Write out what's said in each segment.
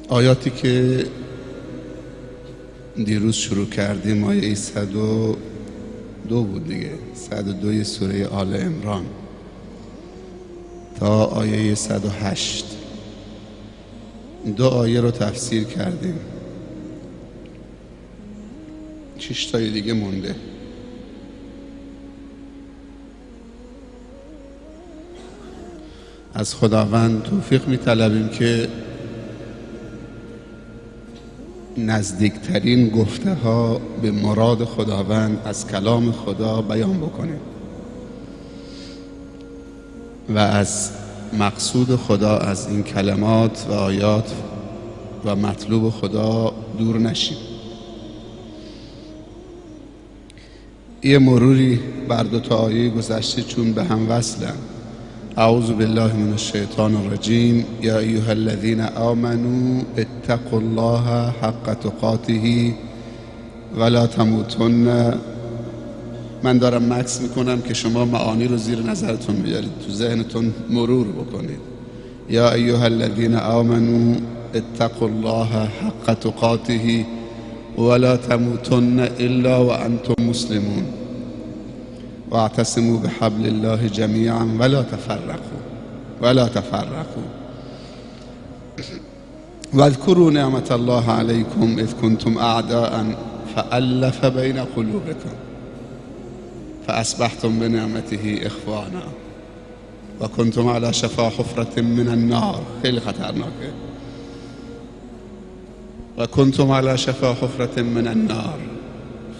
آیاتی که دیروز شروع کردیم آیه 102 بود دیگه، 102 سوره آل عمران تا آیه 108 دو آیه رو تفسیر کردیم. 6 تای دیگه مونده. از خداوند توفیق می‌طلبیم که نزدیکترین گفته ها به مراد خداوند از کلام خدا بیان بکنیم و از مقصود خدا از این کلمات و آیات و مطلوب خدا دور نشیم. یه مروری بر دو تا آیه گذشته چون به هم وصلن. اعوذ بالله من الشیطان الرجیم. یا ایها الذین آمنوا اتقوا الله حق تقاته ولا تموتن. من دارم مکس میکنم که شما معانی رو زیر نظرتون بیارید، تو ذهنتون مرور بکنید. یا ایها الذین آمنوا اتقوا الله حق تقاته ولا تموتن الا وانتم مسلمون واعتصموا بحبل الله جميعا ولا تفرقوا واذكروا نعمة الله عليكم إذ كنتم أعداء فألف بين قلوبكم فأصبحتم بنعمته إخوانا وكنتم على شفا حفرة من النار. خیلی خطرناکه. وكنتم على شفا حفرة من النار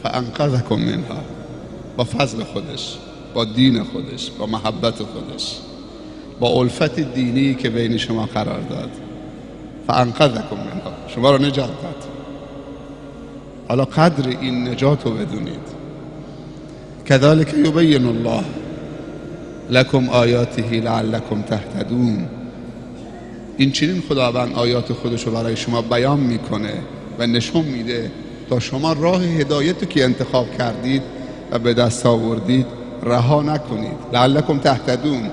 فأنقذكم منها. با فضل خودش، با دین خودش، با محبت خودش، با الفت دینی که بین شما قرار داد. فانقذکم منها، شما رو نجات داد. حالا قدر این نجات رو بدونید. کذالک یبین الله لکم آیاته لعلکم تهتدون. این چنین خداوند آیات خودش رو برای شما بیان میکنه و نشون میده تا شما راه هدایت رو که انتخاب کردید و به دست آوردید رها نکنید. لعلکم تهتدون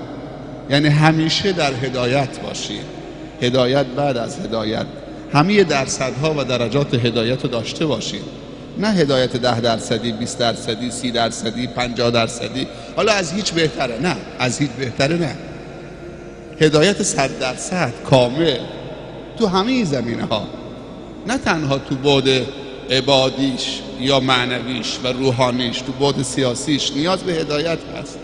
یعنی همیشه در هدایت باشید. هدایت بعد از هدایت، همه درصدها و درجات هدایت رو داشته باشید. نه هدایت 10%، 20%، 30%، 50%. حالا از هیچ بهتره؟ نه، از هیچ بهتره نه. هدایت 100% کامل تو همه زمینه ها، نه تنها تو بعد عبادیش یا معنویش و روحانیش، تو بعد سیاسیش نیاز به هدایت هست،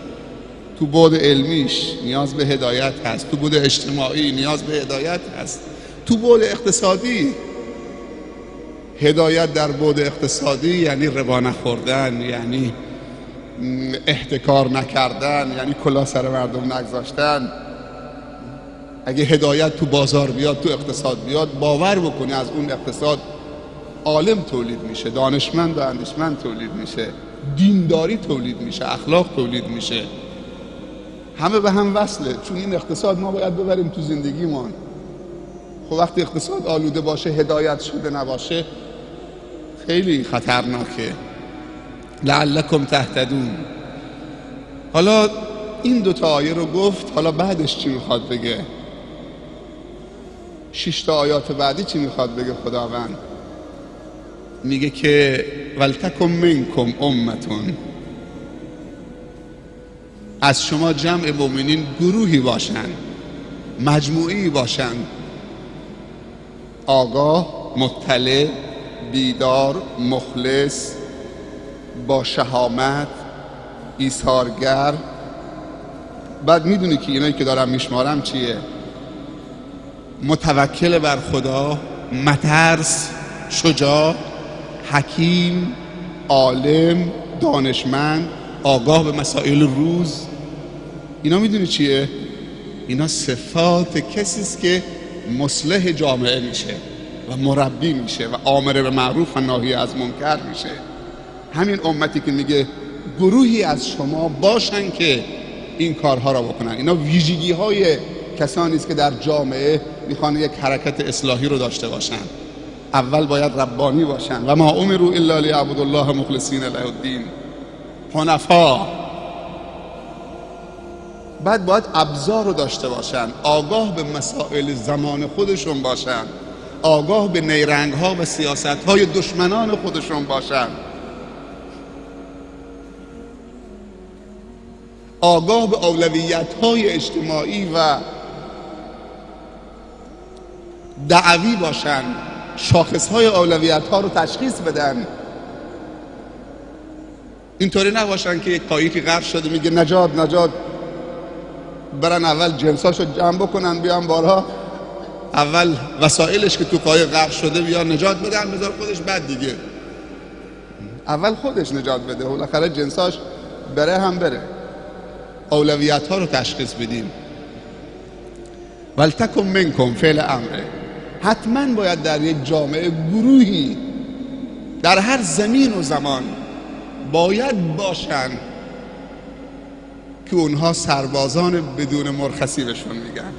تو بعد علمیش نیاز به هدایت هست، تو بعد اجتماعی نیاز به هدایت هست، تو بعد اقتصادی. هدایت در بعد اقتصادی یعنی ربا نخوردن، یعنی احتکار نکردن، یعنی کلاه سر مردم نگذاشتن. اگه هدایت تو بازار بیاد، تو اقتصاد بیاد، باور بکنی از اون اقتصاد عالم تولید میشه، دانشمند و اندیشمند تولید میشه، دینداری تولید میشه، اخلاق تولید میشه. همه به هم وصله، چون این اقتصاد ما باید ببریم تو زندگیمون. خب وقتی اقتصاد آلوده باشه، هدایت شده نباشه، خیلی خطرناکه. لعلکم تهتدون. حالا این دوتا آیه رو گفت، حالا بعدش چی میخواد بگه؟ 6 تا آیات بعدی چی میخواد بگه خداوند؟ میگه که ولتکم منکم امتون، از شما جمع مؤمنین گروهی باشن، مجموعی باشن، آگاه، مطلع، بیدار، مخلص، با شهامت، ایثارگر. بعد میدونی که اینایی که دارم میشمارم چیه؟ متوکل بر خدا، مترس، شجاع، حکیم، عالم، دانشمند، آگاه به مسائل روز. اینا میدونی چیه؟ اینا صفات کسی است که مصلح جامعه میشه و مربی میشه و آمر به معروف و ناهی از منکر میشه. همین امتی که میگه گروهی از شما باشن که این کارها را بکنن. اینا ویژگی های کسانی است که در جامعه میخوان یک حرکت اصلاحی رو داشته باشن. اول باید ربانی باشن. و ما امروا الا لیعبدوا الله مخلصین له الدین حنفا. بعد باید ابزار رو داشته باشن، آگاه به مسائل زمان خودشون باشن، آگاه به نیرنگ ها و سیاست های دشمنان خودشون باشن، آگاه به اولویت های اجتماعی و دعوی باشن، شاخص های اولویت ها رو تشخیص بدن. اینطوری نباشن که یک قایقی غرق شده میگه نجات نجات، برن اول جنساشو جمع بکنن بیان بالا، اول وسایلش که تو قایق غرق شده بیان نجات بدن، بذار خودش بعد دیگه. اول خودش نجات بده، بالاخره جنساش بره هم بره. اولویت ها رو تشخیص بدیم. ولتکن منکم فعل امره، حتما باید در یک جامعه گروهی در هر زمین و زمان باید باشن که اونها سربازان بدون مرخصی بهشون میگن،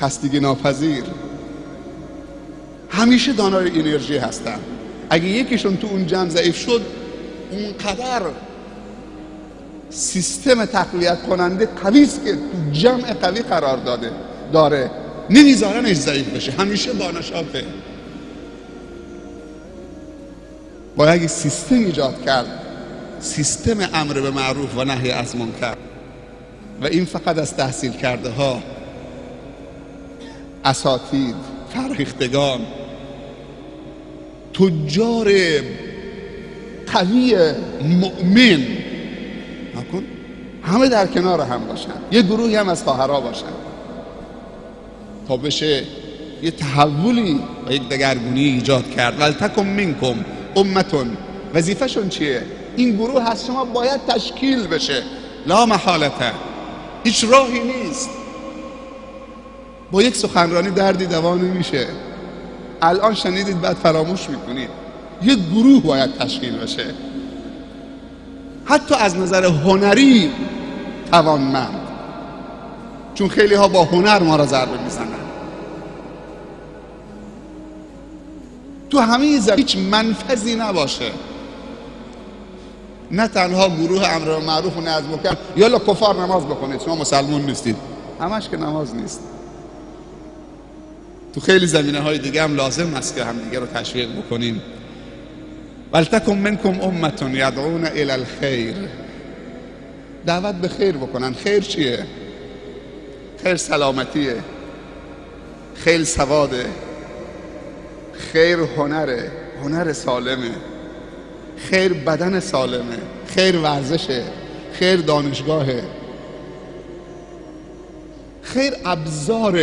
خستگی ناپذیر، همیشه دارای انرژی هستن. اگه یکیشون تو اون جمع ضعیف شد، اونقدر سیستم تقویت کننده قوی است که تو جمع قوی قرار داره، نمیذارنش ضعیف بشه، همیشه بانشاته. باید یک سیستم ایجاد کرد، سیستم امر به معروف و نهی از منکر، و این فقط از تحصیل کرده ها، اساتید، فرهیختگان، تجار قوی مؤمن نکن، همه در کنار هم باشن، یه گروهی هم از خواهرها باشن تا بشه یه تحولی و یک دگرگونی ایجاد کرد. ولتکن منکم امتون، وظیفه‌شون چیه؟ این گروه هست شما باید تشکیل بشه، لا محالته، هیچ راهی نیست. با یک سخنرانی دردی دوا نمیشه. الان شنیدید بعد فراموش میکنید. یک گروه باید تشکیل بشه، حتی از نظر هنری توانمند، چون خیلی ها با هنر ما را ضربه میزنن. تو همه زمین هیچ منفذی نباشه، نه تنها گروه امر به معروف و نهی از منکر، یالا کفار نماز بخونید شما مسلمون نیستید، همش که نماز نیست. تو خیلی زمینه های دیگه هم لازم است که همدیگه رو تشویق بکنیم. ولتکن منکم امتون یدعون الی الخیر، دعوت به خیر بکنن. خیر چیه؟ خیر سلامتیه، خیر سواده، خیر هنره، هنر سالمه، خیر بدن سالمه، خیر ورزشه، خیر دانشگاهه، خیر ابزار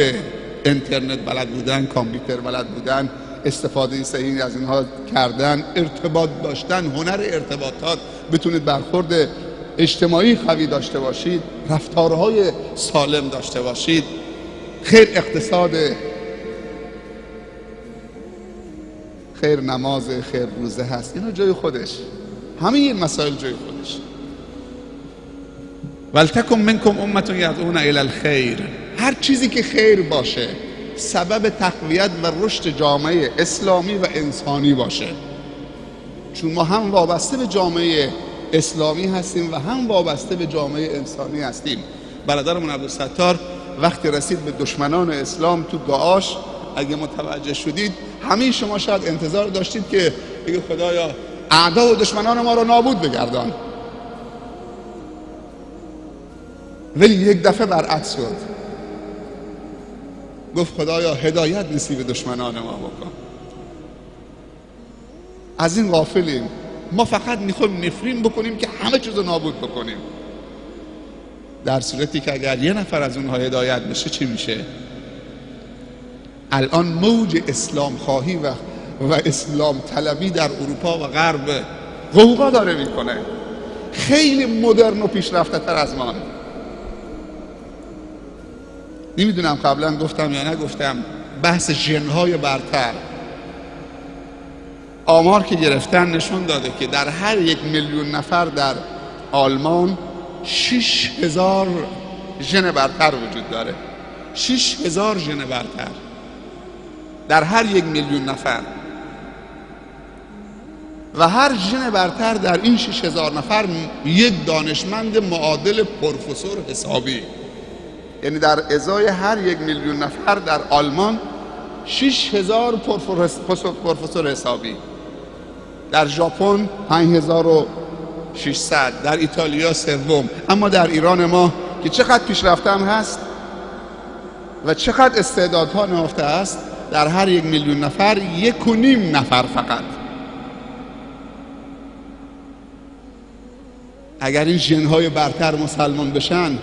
اینترنت بلد بودن، کامپیوتر بلد بودن، استفاده صحیح از اینها کردن، ارتباط داشتن، هنر ارتباطات، بتونید برخورد اجتماعی قوی داشته باشید، رفتارهای سالم داشته باشید، خیر اقتصاد، خیر نماز، خیر روزه هست. اینا جای خودش، همه این مسائل جای خودش. ولتکن منکم امة یدعون الی الخیر، هر چیزی که خیر باشه سبب تقویت و رشد جامعه اسلامی و انسانی باشه، چون ما هم وابسته به جامعه اسلامی هستیم و هم وابسته به جامعه انسانی هستیم. برادرمون عبدالستار وقتی رسید به دشمنان اسلام تو دعاش، اگه متوجه شدید همه شما شاید انتظار داشتید که بگه خدایا اعدا و دشمنان ما رو نابود بگردان، ولی یک دفعه برعکس شد، گفت خدایا هدایت نصیب دشمنان ما بکن. از این غافلیم، ما فقط میخوایم نفرین بکنیم که همه چیزو نابود بکنیم، در صورتی که اگر یه نفر از اونها هدایت بشه چی میشه؟ الان موج اسلام خواهی و اسلام طلبی در اروپا و غرب غوغا داره میکنه، خیلی مدرن و پیشرفته تر از ما. نمیدونم قبلا گفتم یا نگفتم، بحث ژن‌های برتر، آمار که گرفتن نشون داده که در هر 1 میلیون نفر در آلمان 6000 ژن برتر وجود داره. 6000 ژن برتر در هر 1 میلیون نفر، و هر ژن برتر در این 6000 نفر یک دانشمند معادل پروفسور حسابی، یعنی در ازای هر 1 میلیون نفر در آلمان 6000 پروفسور حسابی، در ژاپن 5600، در ایتالیا سوم. اما در ایران ما که چقدر پیشرفته هم هست و چقدر استعدادها نهفته است، در هر 1 میلیون نفر 1.5 نفر فقط. اگر این ژن‌های برتر مسلمان بشن،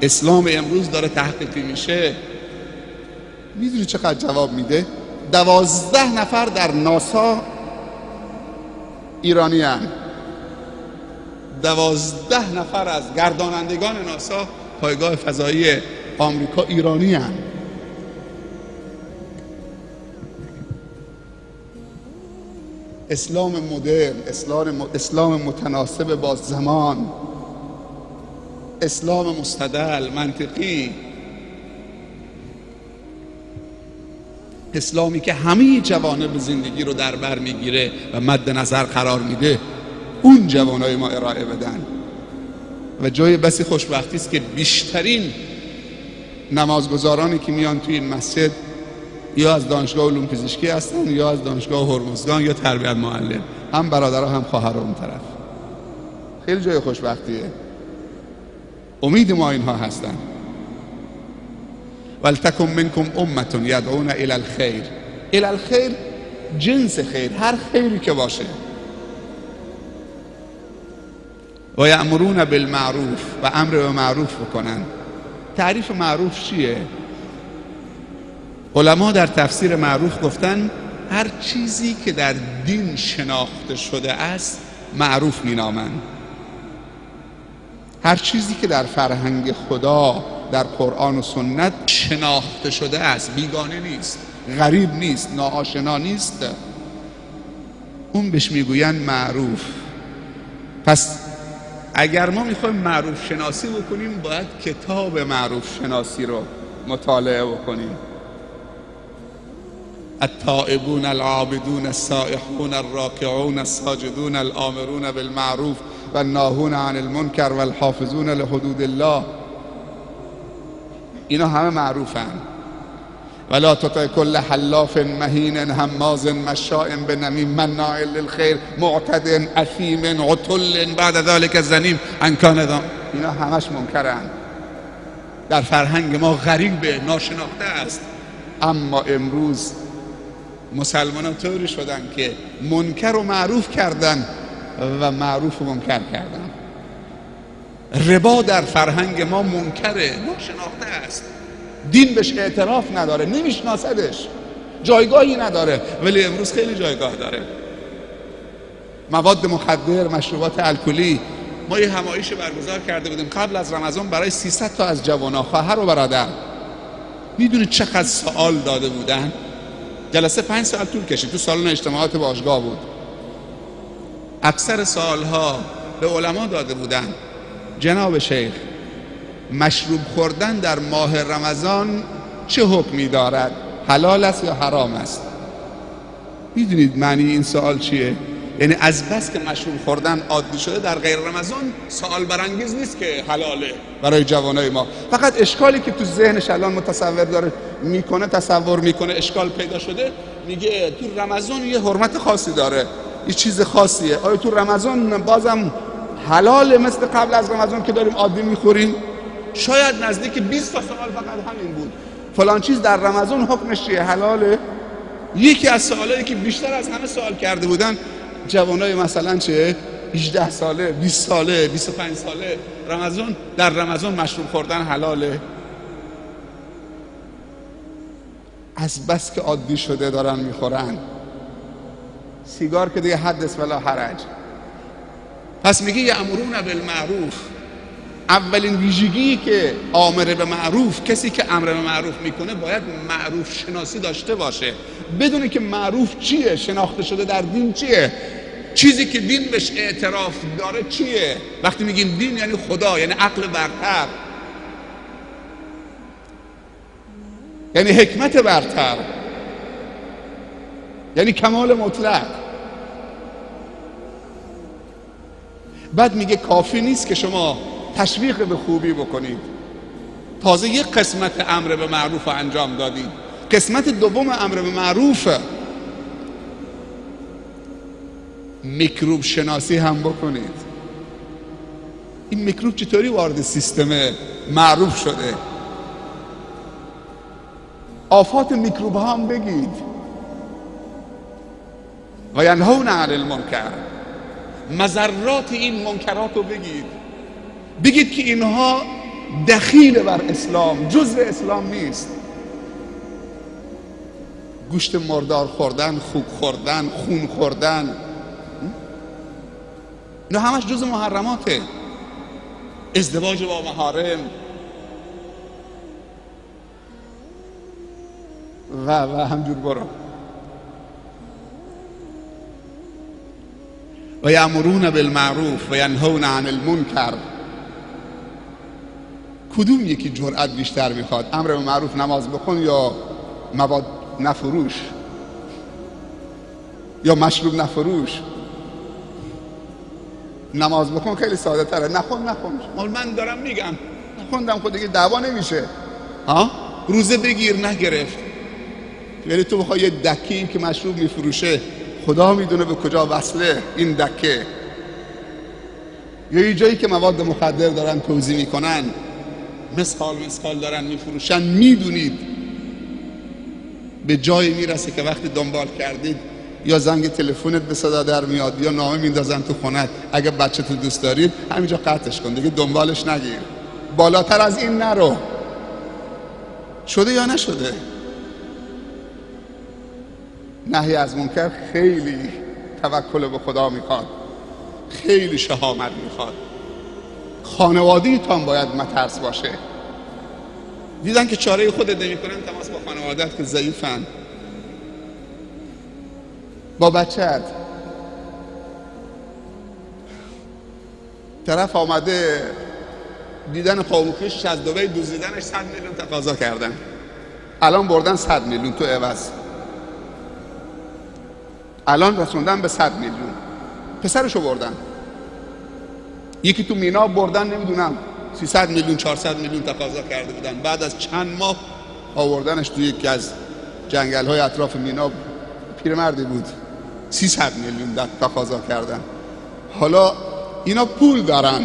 اسلام امروز داره تحقیقی میشه. میدونی چقدر جواب میده؟ 12 نفر در ناسا ایرانی هستند. 12 نفر از گردانندگان ناسا پایگاه فضایی آمریکا ایرانی هستند. اسلام مدرن، اسلام متناسب با زمان، اسلام مستدل، منطقی، اسلامی که همه جوانب زندگی رو در بر میگیره و مد نظر قرار میده، اون جوانای ما ارائه بدن. و جای بسی خوشبختی است که بیشترین نمازگزارانی که میان توی این مسجد یا از دانشگاه علوم پزشکی هستن یا از دانشگاه هرمزگان یا تربیت معلم، هم برادرها هم خواهرها اون طرف. خیلی جای خوشبختیه. امید ما اینها هستن. ولتکن منکم امة یدعون الی الخیر. الی الخیر جنس خیر، هر خیری که باشه. و یأمرون بالمعروف، و امر به معروف بکنن. تعریف معروف چیه؟ علما در تفسیر معروف گفتن هر چیزی که در دین شناخته شده است معروف مینامند. هر چیزی که در فرهنگ خدا، در قرآن و سنت شناخته شده است، بیگانه نیست، غریب نیست، ناآشنا نیست، اون بهش میگوین معروف. پس اگر ما میخوایم معروف شناسی بکنیم، باید کتاب معروف شناسی رو مطالعه بکنیم. التائبون العابدون السائحون الراکعون الساجدون الآمرون بالمعروف والناهون عن المنکر والحافظون لحدود الله. اینا همه معروفن. ولا تطع كل حلاف مهین هماز مشاء بنمیم مناع للخیر معتد اثیم عتل بعد ذلك زنیم ان کان. اینا همش منکرن، در فرهنگ ما غریبه، ناشناخته است. اما امروز مسلمانان طوری شدن که منکر و معروف کردن و معروف و منکر کردن. ربا در فرهنگ ما منکره، ناشناخته است، دین بهش اعتراف نداره، نمیشناسدش، جایگاهی نداره، ولی امروز خیلی جایگاه داره. مواد مخدر، مشروبات الکلی. ما یه همایش برگزار کرده بودیم قبل از رمضان برای 300 تا از جوانا، خواهر و برادر. میدونید چقدر سوال داده بودن؟ جلسه 5 ساعت طول کشید، تو سالن اجتماعات باشگاه بود. اکثر سوالها به علما داده بودن: جناب شیخ، مشروب خوردن در ماه رمضان چه حکمی دارد؟ حلال است یا حرام است؟ میدونید معنی این سوال چیه؟ یعنی از بس که مشروب خوردن عادی شده، در غیر رمضان سوال برانگیز نیست که حلاله برای جوانای ما. فقط اشکالی که تو ذهنش الان متصور داره میکنه، تصور میکنه، اشکال پیدا شده، میگه تو رمضان یه حرمت خاصی داره، یه چیز خاصیه. آیا تو رمضان بازم حلاله مثل قبل از رمضان که داریم عادی میخوریم؟ شاید نزدیک 20 تا سوال فقط همین بود. فلان چیز در رمضان حکمش چیه؟ حلاله؟ یکی از سوالایی که بیشتر از همه سوال کرده بودن جوانای مثلا چه 18 ساله، 20 ساله، 25 ساله، رمضان، در رمضان مشروب خوردن حلاله؟ از بس که عادی شده دارن میخورن. سیگار که دیگه حدث ولا حرج. پس میگه یأمرون بالمعروف. اولین ویژگی که آمر به معروف، کسی که امر به معروف میکنه باید معروف شناسی داشته باشه، بدونه که معروف چیه، شناخته شده در دین چیه، چیزی که دین بهش اعتراف داره چیه. وقتی میگیم دین یعنی خدا، یعنی عقل برتر، یعنی حکمت برتر، یعنی کمال مطلق. بعد میگه کافی نیست که شما تشویق به خوبی بکنید، تازه یک قسمت امر به معروف رو انجام دادید، قسمت دوم امر به معروف، میکروب شناسی هم بکنید. این میکروب چطوری وارد سیستم معروف شده؟ آفات میکروب ها هم بگید. و ینهون عن المنکر، مضرات این منکرات رو بگید که اینها دخیل بر اسلام، جزء اسلام نیست. گوشت مردار خوردن، خوک خوردن، خون خوردن، اینا همش جزء محرماته. ازدواج با محارم و همجور برو. و یأمرون بالمعروف و ینهون عن المنکر. کدوم یکی جرأت بیشتر میخواد؟ امر به معروف، نماز بخون، یا مواد نفروش، یا مشروب نفروش؟ نماز بخون خیلی ساده تره. نخون. من دارم میگم نخوندم خود دیگه دعوا نمیشه. روزه بگیر، نگرفت. ولی تو بخوای یه دکه این که مشروب میفروشه، خدا میدونه به کجا وصله این دکه، یا یه جایی که مواد مخدر دارن توزیع میکنن، مسخال دارن میفروشن، میدونید به جایی میرسه که وقتی دنبال کردید یا زنگ تلفنت به صدا در میاد یا نامه میندازن تو خونت، اگه بچه تو دوست دارید همینجا قطعش کن، دیگه دنبالش نگیر، بالاتر از این نرو. شده یا نشده؟ نهی از منکر خیلی توکل به خدا میخواد، خیلی شهامت میخواد. خانواده‌تان باید مترس باشه. دیدن که چاره خودت نمیکنن، تماس با خانواده‌ات که ضعیفن، با بچه‌ت. طرف آمده دیدن قاووخش از دبی دزدیدنش 100 میلیون تقاضا کردن، الان بردن 100 میلیون تو عوض، الان رسوندن به 100 میلیون. پسرشو بردن. یکی تو مینا بردن، نمیدونم 300 میلیون 400 میلیون تقاضا کرده بودن، بعد از چند ماه آوردنش تو یکی از جنگل‌های اطراف مینا. پیرمردی بود، 300 میلیون تقاضا کردن. حالا اینا پول دارن،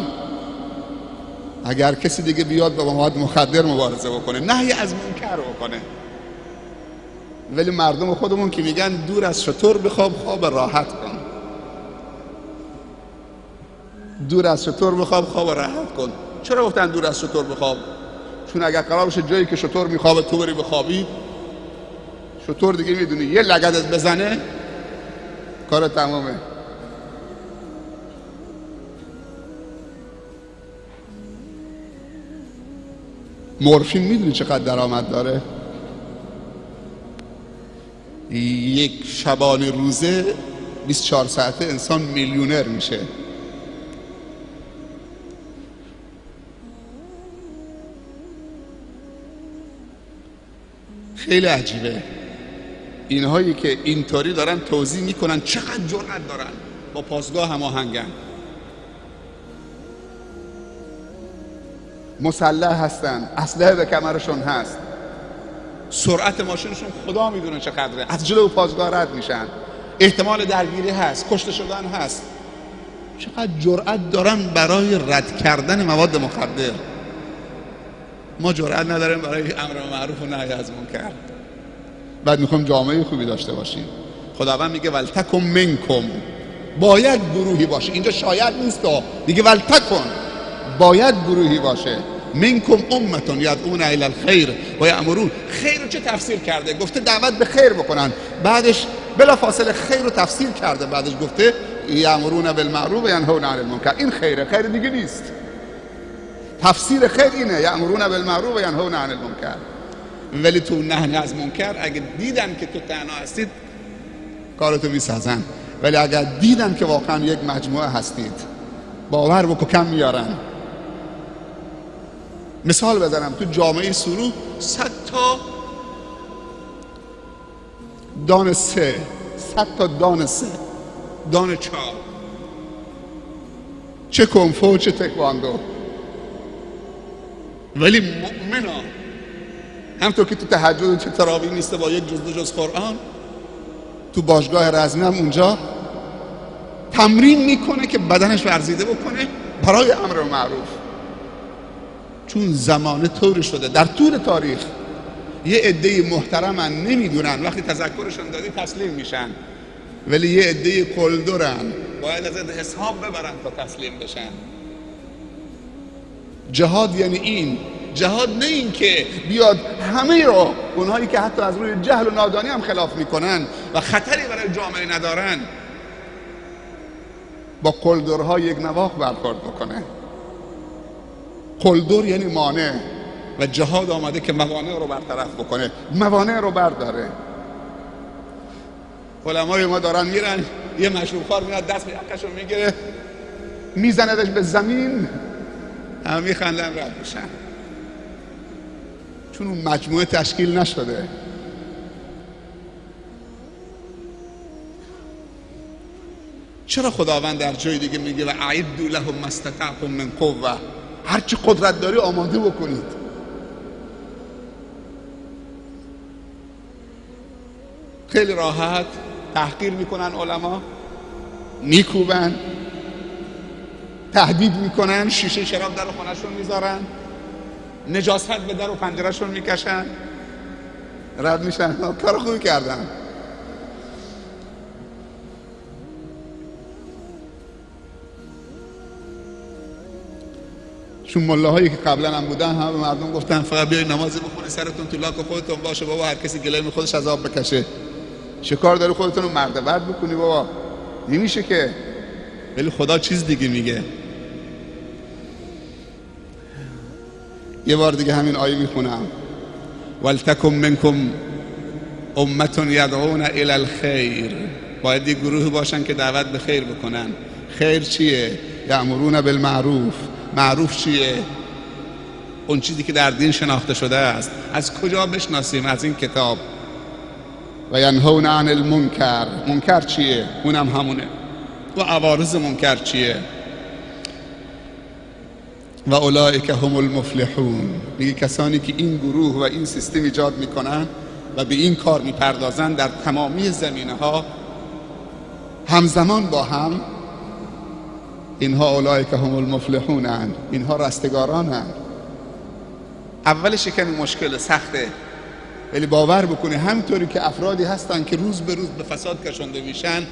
اگر کسی دیگه بیاد با مواد مخدر مبارزه بکنه، نهی از منکر بکنه. ولی مردم خودمون که میگن دور از شتر بخواب، خواب راحت کن. دور از شتر بخواب، خواب راحت کن. چرا گفتن دور از شتر بخواب؟ چون اگر قرار باشه جایی که شتر میخوابه تو بری بخوابی، شتر دیگه میدونی یه لگدت بزنه کار تمامه. مورفین میدونی چقدر درآمد داره؟ یک شبانه روزه 24 ساعته انسان میلیونر میشه. خیلی عجیبه اینهایی که اینطوری دارن توضیح میکنن چقدر جرأت دارن، با پاسگاه هماهنگن، مسلح هستن، اسلحه به کمرشون هست، سرعت ماشینشون خدا میدونه چقدره، از جلو پاسگاه رد میشن، احتمال درگیری هست، کشته شدن هست. چقدر جرأت دارن برای رد کردن مواد مخدر. ما جرأت نداریم برای امر معروف و نهی از منکر. بعد میخوام جامعه خوبی داشته باشیم. خداوند میگه ولتکن منکم، باید گروهی باشه. اینجا شاید نیست، دیگه ولتکن، باید گروهی باشه. منکم امتون یدعون الی الخیر و یأمرون. خیر رو چه تفسیر کرده؟ گفته دعوت به خیر بکنن، بعدش بلا فاصله خیر رو تفسیر کرده، بعدش گفته یأمرون بالمعروف و ینهون عن المنکر. این خیره، خیر دیگه نیست. تفسیر خیر اینه، یأمرون بالمعروف و ینهون عن المنکر. ولی تو نهی از منکر اگه دیدن که تو تنها هستید کارتو میسازن، ولی اگر دیدن که واقعا یک مجموعه هستید باور بکن کم میارن. مثال بزنم، تو جامعه سرو 100 تا دان سه، 100 تا دان سه، دان چهار، چه کنفو چه تکواندو، ولی مؤمنا همطور که تو تهجد تو تراویح نیست با یک جز دو جز قرآن، تو باشگاه رزمی هم اونجا تمرین میکنه که بدنش ورزیده بکنه برای امر معروف. چون زمانه طوری شده در طول تاریخ یه عده محترمن نمیدونن، وقتی تذکرشون دادی تسلیم میشن، ولی یه عده قلدرن باید از حساب ببرن تا تسلیم بشن. جهاد یعنی این. جهاد نه این که بیاد همه رو، اونهایی که حتی از روی جهل و نادانی هم خلاف میکنن و خطری برای جامعه ندارن، با قلدرها یک نواخت برخورد بکنه. قلدر یعنی مانع و جهاد آمده که موانع رو برطرف بکنه، موانع رو برداره. علمای ما دارن میرن، یه مشروبخوار میاد دست به یقه‌شو میگیره میزندش به زمین، همه میخندن رد میشن، چون اون مجموعه تشکیل نشده. چرا خداوند در جای دیگه میگه و اعدوا لهم ما استطعتم من قوه، هرچی قدرت داری آماده بکنید. خیلی راحت تحقیر میکنن علما، میکوبن، تهدید میکنن، شیشه شراب در خونه‌شون میذارن، نجاست به در و پنجره‌شون میکشن، رد میشن. کار خوبی کردن. چون ملاهایی که قبلا هم بودن همه به مردم گفتن فقط بیاید نماز بخونید، سرتون تو لاک خودتون باشه بابا، هر کسی گله خودش از آب بکشه. چه کار داری خودتون رو مرد بکنی بابا؟ نمیشه که. ولی خدا چیز دیگه میگه. یه بار دیگه همین آیه میخونم: ولتکن منکم امة یدعون الی الخیر. باید یه گروه باشن که دعوت به خیر بکنن. خیر چیه؟ یأمرون بالمعروف. معروف چیه؟ اون چیزی که در دین شناخته شده است. از کجا بشناسیم؟ از این کتاب. و ینهون عن المنکر. منکر چیه؟ اونم همونه. و عوارض منکر چیه؟ و اولئک هم المفلحون. میگه کسانی که این گروه و این سیستم ایجاد میکنن و به این کار میپردازن در تمامی زمینه ها همزمان با هم، اینها اولئک هم المفلحون هستند، اینها رستگاران هستند. اولش کمی مشکل سخته، ولی باور بکنی همطوری که افرادی هستن که روز به روز به فساد کشانده میشن،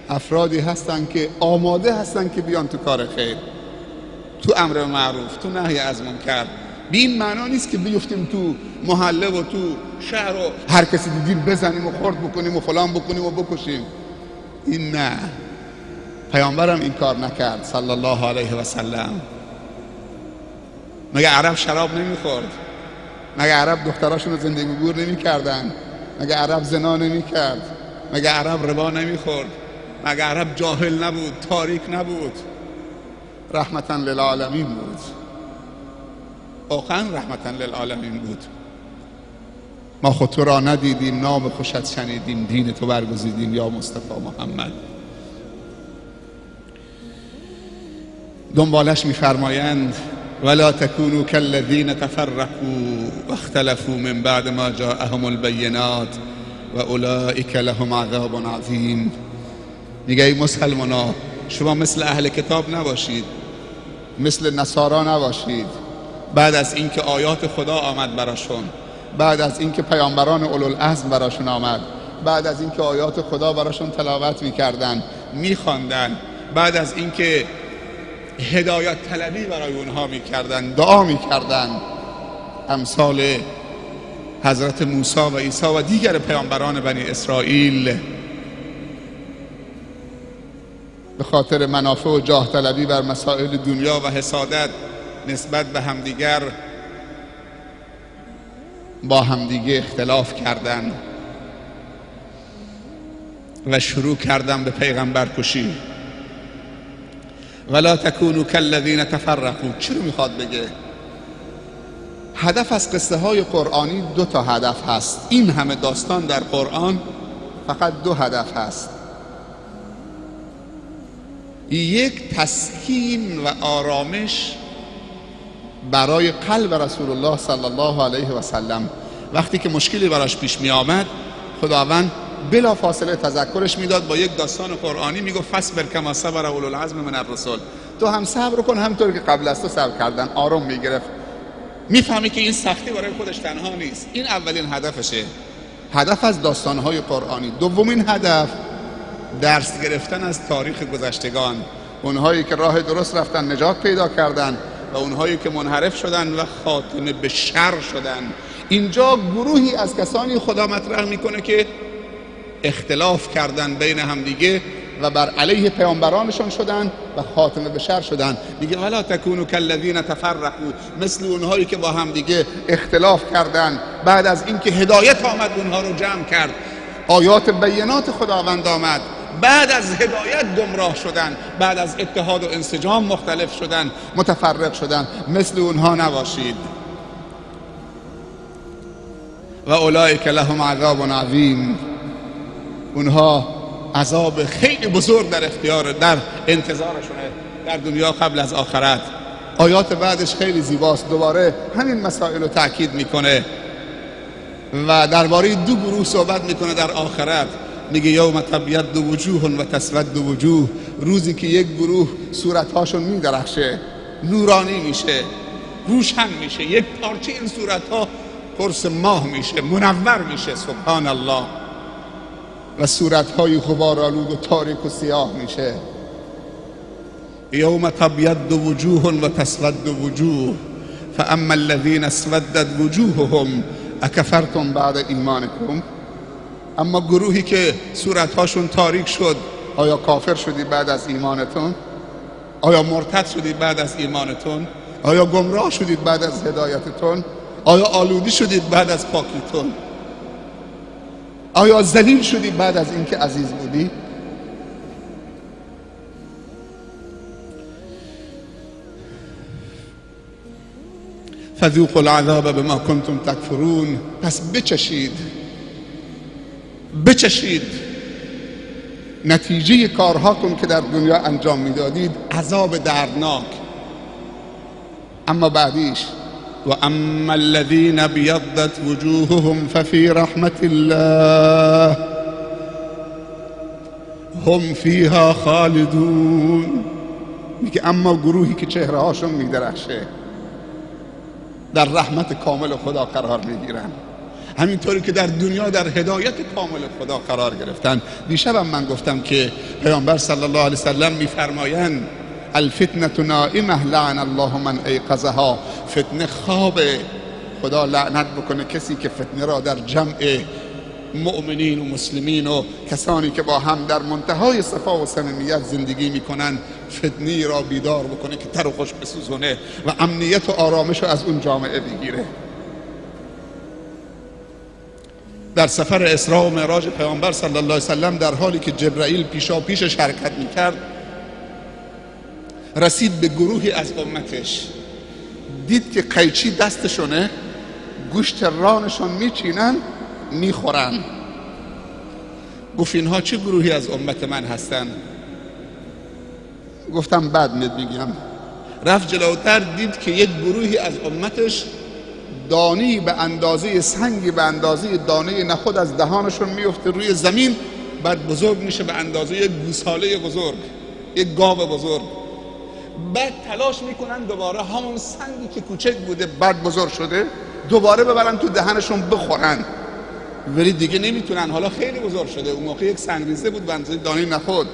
افرادی هستن که آماده هستن که بیان تو کار خیر، تو امر معروف، تو نهی از منکر. به این معنا نیست که بیفتیم تو محله و تو شهر و هر کسی دیدیم بزنیم و خرد بکنیم و فلان بکنیم و بکشیم. این نه. پیامبرم این کار نکرد صلی الله علیه و سلم. مگه عرب شراب نمیخورد؟ مگه عرب دختراشون رو زندگی گور نمیکردن؟ مگه عرب زنا نمیکرد؟ مگه عرب ربا نمیخورد؟ مگه عرب جاهل نبود؟ تاریک نبود؟ رحمتا للعالمین بود. واقعا رحمتا للعالمین بود. ما خود تو را ندیدیم، نام خوشت شنیدیم، دین تو برگزیدیم یا مصطفی محمد. دنبالش میفرمایند ولا تکونوا کالذین تفرقوا واختلفوا من بعد ما جاءهم البینات و اولئک لهم عذاب عظیم. میگه ای مسلمانا، شما مثل اهل کتاب نباشید، مثل نصارا نباشید. بعد از اینکه آیات خدا آمد براشون، بعد از اینکه پیامبران اولوالعزم براشون آمد، بعد از اینکه آیات خدا براشون تلاوت میکردن، میخواندن، بعد از اینکه هدایت طلبی برای اونها میکردن، دعا میکردن، امثال حضرت موسی و عیسی و دیگر پیامبران بنی اسرائیل، به خاطر منافع و جاه طلبی بر مسائل دنیا و حسادت نسبت به همدیگر با همدیگه اختلاف کردن و شروع کردن به پیغمبر کشی. ولا تکونوا کالذین تفرقوا. چی رو میخواد بگه؟ هدف از قصه های قرآنی دو تا هدف هست. این همه داستان در قرآن فقط دو هدف هست. یک، تسکین و آرامش برای قلب رسول الله صلی الله علیه و سلم وقتی که مشکلی براش پیش می آمد خداوند بلا فاصله تذکرش میداد با یک داستان قرآنی، میگفت فصبر کما صبر اولو العزم من الرسل، تو هم صبر کن همطور که قبل از تو صبر کردن. آروم میگرفت، میفهمی که این سختی برای خودش تنها نیست. این اولین هدفشه، هدف از داستانهای قرآنی. دومین هدف درس گرفتن از تاریخ گذشتگان، اونهایی که راه درست رفتن نجات پیدا کردن و اونهایی که منحرف شدن و خاتمه به شر شدن. اینجا گروهی از کسانی خدا مطرح میکنه که اختلاف کردن بین همدیگه و بر علیه پیامبرانشون شدن و خاتمه به شر شدن. میگه ولا تکونوا کالذین تفرقوا، مثل اونهایی که با همدیگه اختلاف کردن بعد از اینکه هدایت آمد اونها رو جمع کرد، آیات بینات خداوند آمد، بعد از هدایت گمراه شدن، بعد از اتحاد و انسجام مختلف شدن، متفرق شدن. مثل اونها نباشید. و اولئک لهم عذاب عظیم، اونها عذاب خیلی بزرگ در اختیار، در انتظارشونه در دنیا قبل از آخرت. آیات بعدش خیلی زیباست، دوباره همین مسائل رو تأکید میکنه و درباره دو گروه صحبت میکنه در آخرت. میگه یوم تبیض وجوه و تسود وجوه، روزی که یک گروه صورتهاشون میدرخشه، نورانی میشه، روشن میشه، یک پارچه این صورتها قرص ماه میشه، منور میشه، سبحان الله، و صورتهای غبارآلود و تاریک و سیاه میشه. یوم تبیض وجوه و تسود وجوه فاما الذین اسودت وجوههم اکفرتم بعد ایمانکم، اما گروهی که صورتهاشون تاریک شد، آیا کافر شدید بعد از ایمانتون؟ آیا مرتد شدید بعد از ایمانتون؟ آیا گمراه شدید بعد از هدایتتون؟ آیا آلودی شدید بعد از پاکیتون؟ آیا ذلیل شدید بعد از اینکه عزیز بودی؟ فذوقوا العذاب بما کنتم تکفرون، پس بچشید نتیجه کارهاتون که در دنیا انجام میدادید، عذاب دردناک. اما بعدیش و اما الذین بیضت وجوههم ففی رحمت الله هم فیها خالدون. میگه اما گروهی که چهره هاشون میدرخشه در رحمت کامل خدا قرار میگیرن، همینطوری که در دنیا در هدایت کامل خدا قرار گرفتن. دیشبم من گفتم که پیامبر صلی الله علیه وسلم میفرمایند الفتنه نائمه لعن الله من ایقظها، فتنه خوابه، خدا لعنت بکنه کسی که فتنه را در جمع مؤمنین و مسلمین و کسانی که با هم در منتهای صفا و صمیمیت زندگی میکنن، فتنی را بیدار بکنه که تر و خوش بسوزونه و امنیت و آرامش رو از اون جامعه بگیره. در سفر اسراء و معراج پیامبر صلی الله علیه وسلم در حالی که جبرائیل پیشا پیشش حرکت میکرد، رسید به گروهی از امتش، دید که قیچی دستشونه، گوشت رانشون میچینن میخورن. گفت اینها چه گروهی از امت من هستن؟ گفتم بعد میگم. رفت جلوتر، دید که یک گروهی از امتش دانی به اندازه سنگی، به اندازه دانه نخود از دهانشون میفته روی زمین، بعد بزرگ میشه به اندازه یک گوساله بزرگ، یک گاو بزرگ. بعد تلاش میکنن دوباره همون سنگی که کوچک بوده بعد بزرگ شده دوباره ببرن تو دهنشون بخورن، ولی دیگه نمیتونن، حالا خیلی بزرگ شده. اون موقع یک سنگریزه بود به اندازه دانه نخود.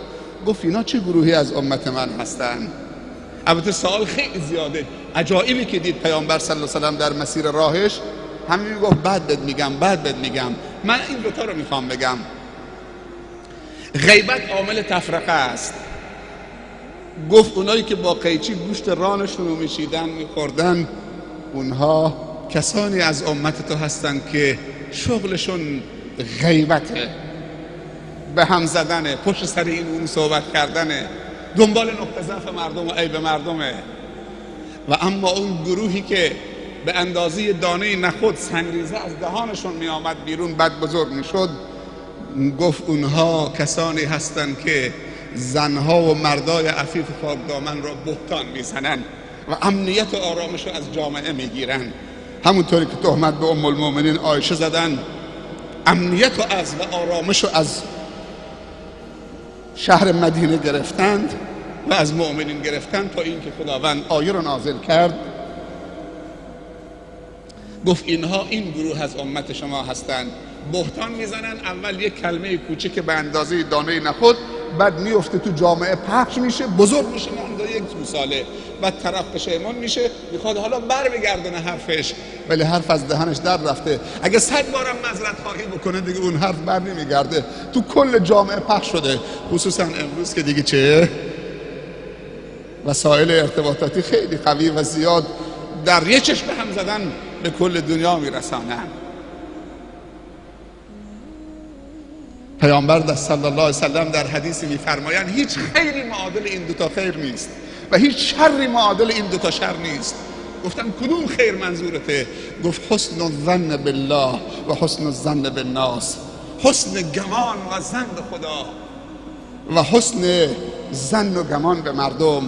گفت اینا چه گروهی از امت من هستن؟ البته سوال خیلی زیاده. عجایبی که دید پیامبر صلی الله علیه و سلم در مسیر راهش، همین میگفت بعد بهت میگم. من این دوتا رو میخوام بگم. غیبت عامل تفرقه است. گفت اونایی که با قیچی گوشت رانشون رو میشیدن میخوردن، اونها کسانی از امت تو هستن که شغلشون غیبته، به هم زدنه، پشت سر این اون صحبت کردنه، دنبال نقطه ضعف مردم و عیب مردمه. و اما اون گروهی که به اندازه دانه نخود سنگریزه از دهانشون می آمد بیرون بعد بزرگ می شد، گفت اونها کسانی هستند که زنها و مردای عفیف پاک دامن را بهتان می زنن و امنیت و آرامش را از جامعه می گیرن. همونطوری که تهمت به ام المؤمنین عایشه زدن، امنیت و آرامش رو از شهر مدینه گرفتند و از مؤمنین گرفتند، تا اینکه خداوند آیه رو نازل کرد، گفت اینها این گروه از امت شما هستند، بهتان میزنن، اول یک کلمه کوچک به اندازه دانه نخود، بعد میفته تو جامعه پخش میشه، بزرگ میشه، مانده یک ساله، بعد طرف پشیمان میشه، میخواد حالا بر بگردونه حرفش، ولی حرف از دهنش در رفته، اگه 100 بارم معذرت خواهی بکنه دیگه اون حرف بر نمیگرده، تو کل جامعه پخش شده. خصوصا امروز که دیگه چه وسایل ارتباطاتی خیلی قوی و زیاد در یه چشم هم زدن به کل دنیا میرسانن. پیامبر صلی الله علیه وسلم در حدیثی میفرمایند هیچ خیری معادل این دوتا خیر نیست و هیچ شری معادل این دوتا شر نیست. گفتم کدوم خیر منظورته؟ گفت حسن الظن بالله و حسن الظن بالناس، حسن گمان و ظن به خدا و حسن ظن و گمان به مردم،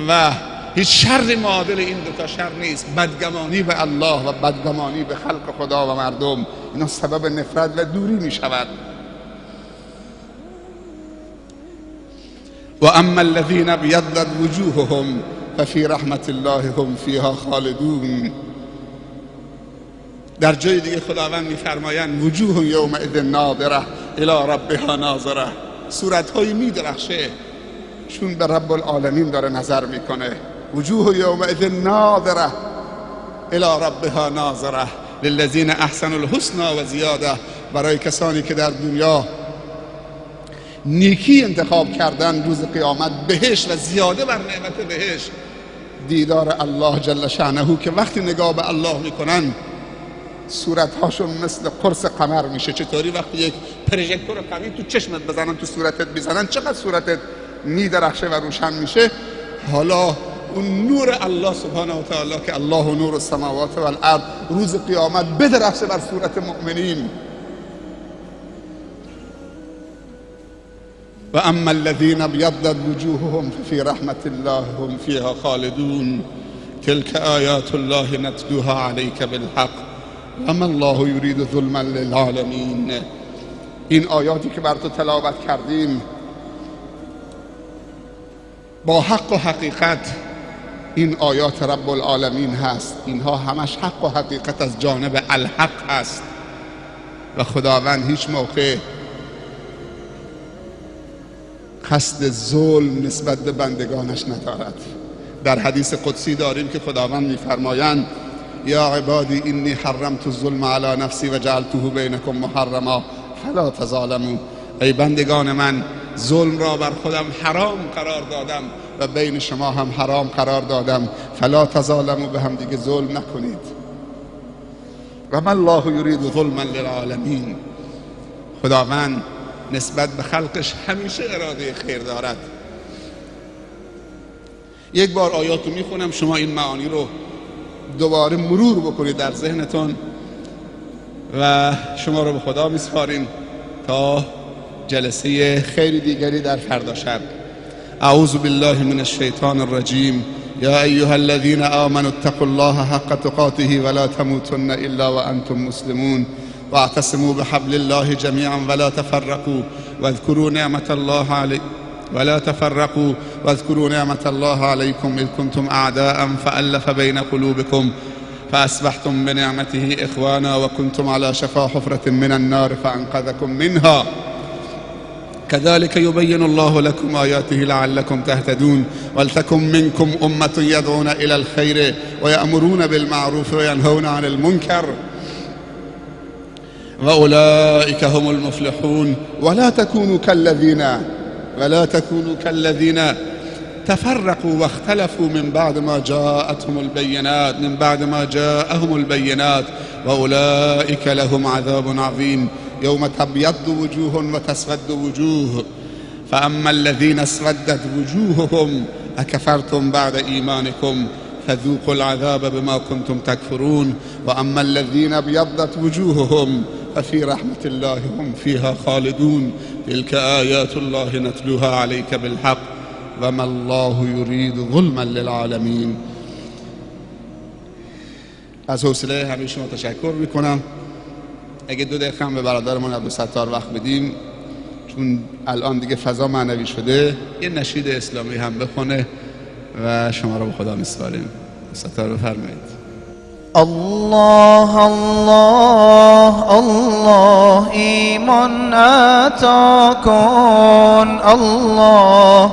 و هیچ شر معادل این دوتا شر نیست. بدگمانی به الله و بدگمانی به خلق خدا و مردم، اینا سبب نفرت و دوری می شود. و اما الذین ابیضت وجوههم ففی رحمت الله هم فیها خالدون. در جای دیگه خداوند میفرمایند وجوه یومئذ ناظره الی ربها ناظره، صورت‌های میدرخشه چون به رب العالمین داره نظر میکنه. وجوه یومئذ ناظره الی ربها ناظره للذین احسنوا الحسنى و زیاده، برای کسانی که در دنیا نیکی انتخاب کردن روز قیامت بهشت و زیاده بر نعمت بهشت، دیدار الله جل شأنه، که وقتی نگاه به الله میکنن صورتهاشون مثل قرص قمر میشه. چطوری؟ وقتی یک پروژکتور قوی تو چشمت بزنن، تو صورتت بزنن، چقدر صورتت میدرخشه و روشن میشه. حالا اون نور الله سبحانه و تعالی که الله نور السماوات و الارض روز قیامت بدرخشه بر صورت مؤمنین. و اما الذین ابیضت وجوههم ففی رحمت الله هم فیها خالدون تلک آیات الله نتلوها علیک بالحق و ما الله یرید ظلما للعالمین. این آیاتی که بر تو تلاوت کردیم با حق و حقیقت این آیات رب العالمین هست. اینها همش حق و حقیقت از جانب الحق هست و خداوند هیچ موقع قصد ظلم نسبت به بندگانش ندارد. در حدیث قدسی داریم که خداوند میفرمایند یا عبادی انی حرمت الظلم علی نفسی و جعلته بینکم محرما فلا تظالموا. ای بندگان من، ظلم را بر خودم حرام قرار دادم و بین شما هم حرام قرار دادم، فلا تظالموا، به هم دیگه ظلم نکنید. و ما الله یرید ظلما للعالمین. خداوند نسبت به خلقش همیشه اراده خیر دارد. یک بار آیات رو میخونم، شما این معانی رو دوباره مرور بکنید در ذهنتون و شما رو به خدا میسپاریم تا جلسه خیلی دیگری در فردا شب. اعوذ بالله من الشیطان الرجیم. یا ایها الذین آمنوا اتقوا الله حق تقاته ولا تموتن الا وانتم مسلمون واعتصموا بحبل الله جميعا ولا تفرقوا واذكروا نعمة الله عليكم إذ كنتم أعداء فألف بين قلوبكم فأصبحتم بنعمته إخوانا وكنتم على شفا حفرة من النار فأنقذكم منها كذلك يبين الله لكم آياته لعلكم تهتدون ولتكن منكم أمة يدعون إلى الخير ويأمرون بالمعروف وينهون عن المنكر وأولئك هم المفلحون ولا تكونوا كالذين تفرقوا واختلفوا من بعد ما جاءهم البينات وأولئك لهم عذاب عظيم يوم تبيض وجوه وتسود وجوه فأما الذين اسودت وجوههم أكفرتم بعد إيمانكم فذوقوا العذاب بما كنتم تكفرون وأما الذين ابيضت وجوههم ففي رحمة الله هم فيها خالدون تلك آيات الله نتلوها عليك بالحق وما الله يريد ظلما للعالمين. از حوصله همه شما تشکر میکنم. اگه 2 دقیقه هم به برادرمون عبدالستار وقت بدیم، چون الان دیگه فضا معنوی شده، یه نشید اسلامی هم بخونه و شما رو به خدا میسپاریم. ستار بفرمایید. الله الله الله ایمان عطا کن. الله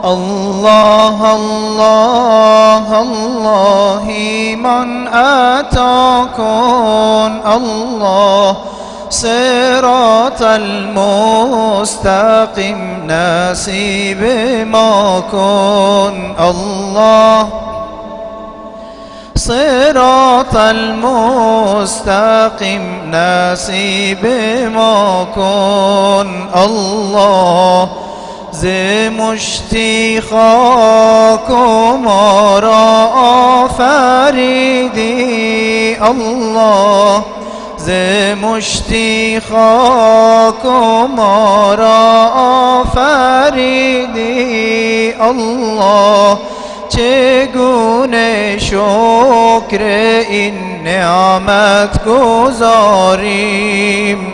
الله الله الله ایمان عطا کن. الله صراط المستقیم نصیب ما کن. الله صراط المستقیم نصیب ما کن. الله ز مشتی خاک ما را آفریدی. الله ز مشتی خاک ما را آفریدی. الله چگونه شکر این نعمت گزاریم.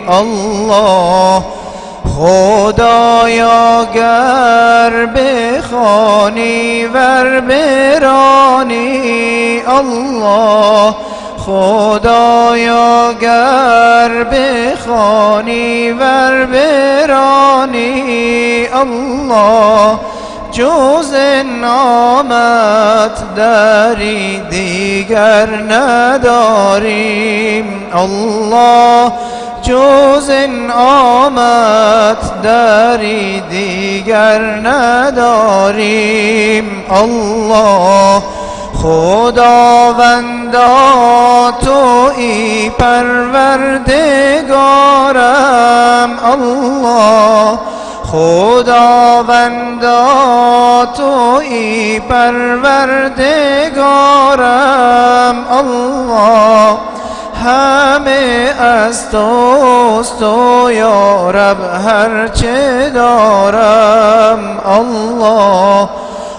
الله خدایا گر بخوانی ور برانی. الله خدایا گر بخوانی ور برانی. الله جز نامت دری دیگر نداریم. الله جز نامت دری دیگر نداریم. الله خداوندا تویی پروردگارم. الله خداوندا تویی پروردگارم. الله همه از توست و یا رب هرچه دارم. الله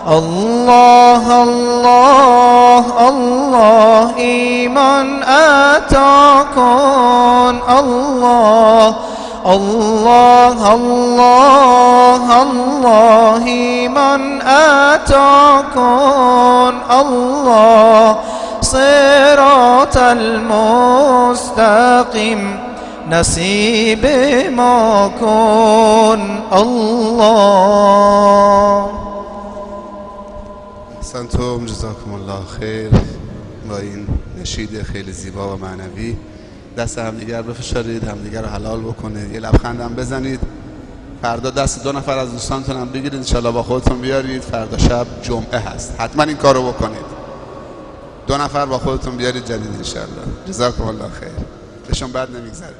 الله الله الله ایمان عطا کن. الله الله الله الله ایمان عطا کن. الله صراط المستقیم نصیب ما کن. الله احسنتم، جزاکم الله خیر. با این نشید خیلی زیبا و معنوی دست همدیگر بفشارید، همدیگر رو حلال بکنید، یه لبخند هم بزنید. فردا دست 2 نفر از دوستانتون هم بگیرید، انشالله با خودتون بیارید. فردا شب جمعه هست، حتما این کارو بکنید. 2 نفر با خودتون بیارید جدید انشالله. جزاکم الله خیر. بهشون بد نمیگذره.